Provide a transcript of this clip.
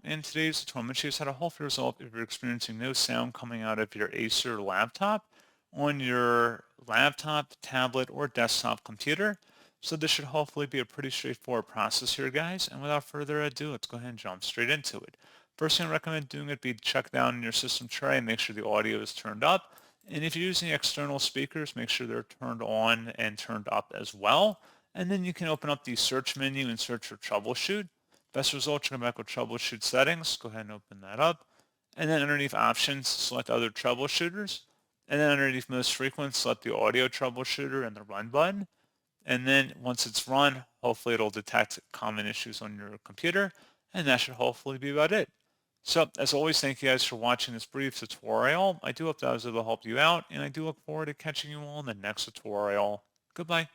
In today's tutorial, I'm going to show you how to hopefully resolve if you're experiencing no sound coming out of your Acer laptop on your laptop, tablet, or desktop computer. So this should hopefully be a pretty straightforward process here, guys. And without further ado, let's go ahead and jump straight into it. First thing I recommend doing would be check down in your system tray and make sure the audio is turned up. And if you're using external speakers, make sure they're turned on and turned up as well. And then you can open up the search menu and search for troubleshoot. Best results, you come back with troubleshoot settings. Go ahead and open that up. And then underneath options, select other troubleshooters. And then underneath most frequent, select the audio troubleshooter and the run button. And then once it's run, hopefully it'll detect common issues on your computer. And that should hopefully be about it. So as always, thank you guys for watching this brief tutorial. I do hope that I was able to help you out. And I do look forward to catching you all in the next tutorial. Goodbye.